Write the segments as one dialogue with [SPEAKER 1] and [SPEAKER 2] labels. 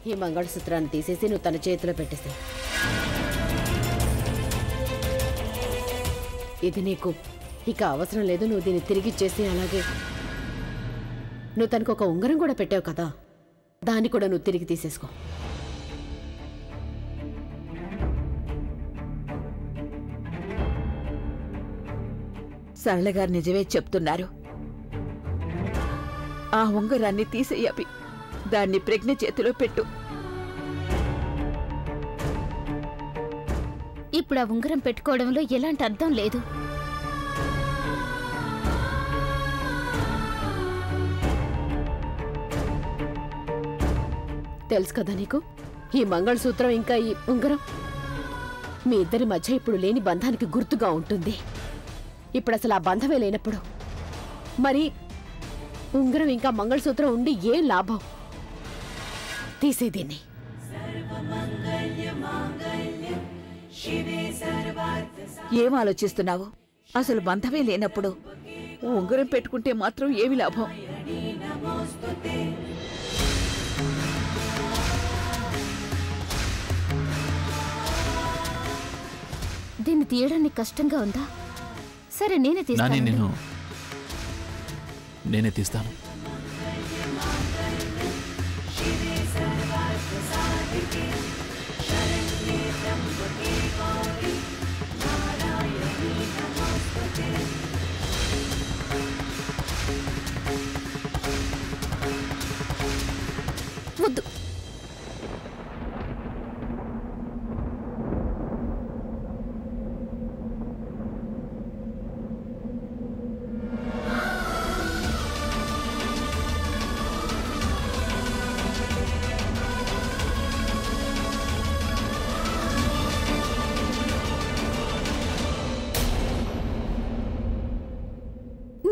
[SPEAKER 1] ఈ మంగళసూత్రాన్ని తీసేసి నువ్వు తన చేతిలో పెట్టేసి. ఇది నీకు ఇక అవసరం లేదు. నువ్వు దీన్ని తిరిగిచ్చేసి అలాగే నువ్వు తనకు ఒక ఉంగరం కూడా పెట్టావు కదా, దాన్ని కూడా నువ్వు తిరిగి తీసేసుకో.
[SPEAKER 2] సరళగారు నిజమే చెప్తున్నారు. ఆ ఉంగరాన్ని తీసేయవి, దాన్ని ప్రజ్ఞ చేతిలో పెట్టు.
[SPEAKER 3] ఇప్పుడు ఆ ఉంగరం పెట్టుకోవడంలో ఎలాంటి అర్థం లేదు.
[SPEAKER 1] తెలుసు కదా నీకు, ఈ మంగళసూత్రం ఇంకా ఈ ఉంగరం మీ ఇద్దరి మధ్య ఇప్పుడు లేని బంధానికి గుర్తుగా ఉంటుంది. ఇప్పుడు అసలు ఆ బంధమే లేనప్పుడు మరి ఉంగరం ఇంకా మంగళసూత్రం ఉండి ఏం లాభం? తీసేదీన్ని.
[SPEAKER 2] ఏం ఆలోచిస్తున్నావు? అసలు బంధమే లేనప్పుడు ఉంగరం పెట్టుకుంటే మాత్రం ఏమి లాభం?
[SPEAKER 3] దీన్ని తీయడానికి కష్టంగా ఉందా? సరే నేనే తీస్తాను.
[SPEAKER 4] నేనే తీస్తాను.
[SPEAKER 3] వద్దు.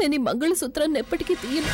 [SPEAKER 5] నేను ఈ మంగళసూత్రాన్ని ఎప్పటికీ తీయను.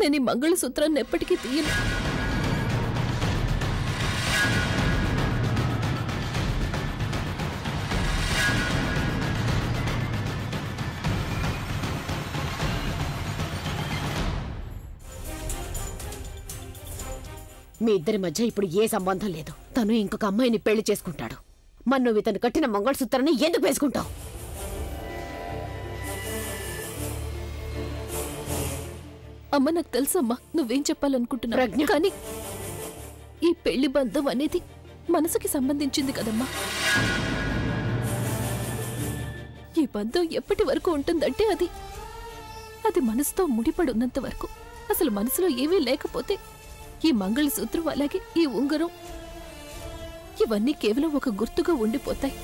[SPEAKER 5] నేను ఈ మంగళసూత్రాన్ని ఎప్పటికీ తీయను.
[SPEAKER 1] మీ ఇద్దరి మధ్య ఇప్పుడు ఏ సంబంధం లేదు. తను ఇంకొక అమ్మాయిని పెళ్లి చేసుకుంటాడు. మరి నువ్వు ఇతను కట్టిన మంగళసూత్రాన్ని ఎందుకు వేసుకుంటావు?
[SPEAKER 5] అమ్మ, నాకు తెలుసమ్మా నువ్వేం చెప్పాలనుకుంటున్నావు, కానీ ఈ పెళ్లి బంధం అనేది మనసుకి సంబంధించింది కదమ్మా. ఈ బంధం ఎప్పటి వరకు ఉంటుందంటే అది మనసుతో ముడిపడి ఉన్నంత వరకు. అసలు మనసులో ఏమీ లేకపోతే ఈ మంగళసూత్రం అలాగే ఈ ఉంగరం ఇవన్నీ కేవలం ఒక గుర్తుగా ఉండిపోతాయి.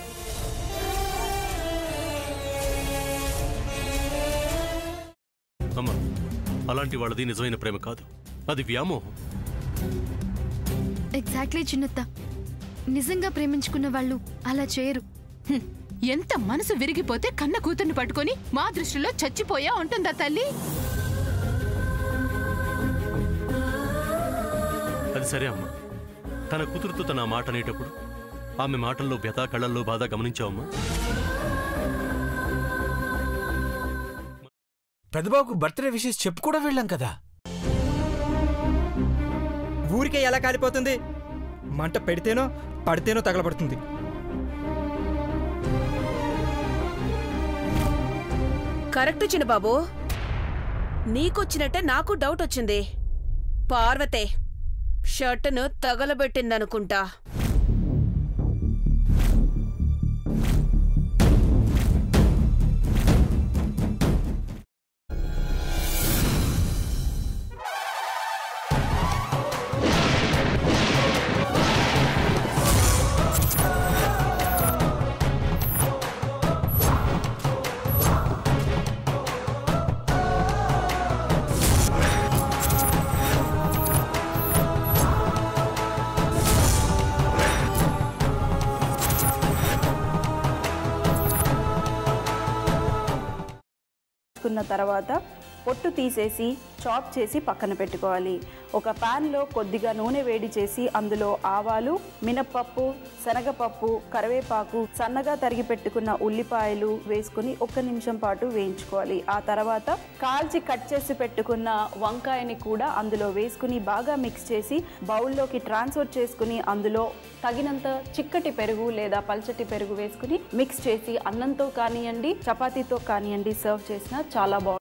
[SPEAKER 6] అమ్మా, అలాంటి వాళ్ళది నిజమైన ప్రేమ కాదు, అది వ్యామోహం.
[SPEAKER 7] ఎగ్జాక్ట్లీ చిన్నత్త, నిజంగా ప్రేమించుకున్న వాళ్ళు అలా చేయరు.
[SPEAKER 8] ఎంత మనసు విరిగిపోతే కన్న కూతుర్ని పట్టుకొని మా దృష్టిలో చచ్చిపోయా ఉంటుందా తల్లి?
[SPEAKER 6] అది సరే అమ్మా, తన కూతురుతో తన మాట అనేటప్పుడు ఆమె మాటల్లో వ్యథ, కళ్ళల్లో బాధ గమనించావమ్మా?
[SPEAKER 9] పెద్దబాబుకు బర్త్డే విషెస్ చెప్పు కూడా వెళ్ళాం కదా.
[SPEAKER 10] ఊరికే ఎలా కాలిపోతుంది? మంట పెడితేనో పడితేనో తగలబడుతుంది.
[SPEAKER 11] కరెక్ట్ చిన్నబాబు, నీకొచ్చినట్టే నాకు డౌట్ వచ్చింది. పార్వతే షర్టును తగలబెట్టిందనుకుంటా.
[SPEAKER 4] కున్న తర్వాత పొట్టు తీసేసి చాప్ చేసి పక్కన పెట్టుకోవాలి. ఒక ప్యాన్లో కొద్దిగా నూనె వేడి చేసి అందులో ఆవాలు, మినప్పప్పు, శనగపప్పు, కరివేపాకు, సన్నగా తరిగి పెట్టుకున్న ఉల్లిపాయలు వేసుకుని 1 నిమిషం పాటు వేయించుకోవాలి. ఆ తర్వాత కాల్చి కట్ చేసి పెట్టుకున్న వంకాయని కూడా అందులో వేసుకుని బాగా మిక్స్ చేసి బౌల్లోకి ట్రాన్స్ఫర్ చేసుకుని అందులో తగినంత చిక్కటి పెరుగు లేదా పల్చటి పెరుగు వేసుకుని మిక్స్ చేసి అన్నంతో కానివ్వండి, చపాతీతో కానివ్వండి సర్వ్ చేసినా చాలా బాగుంటుంది.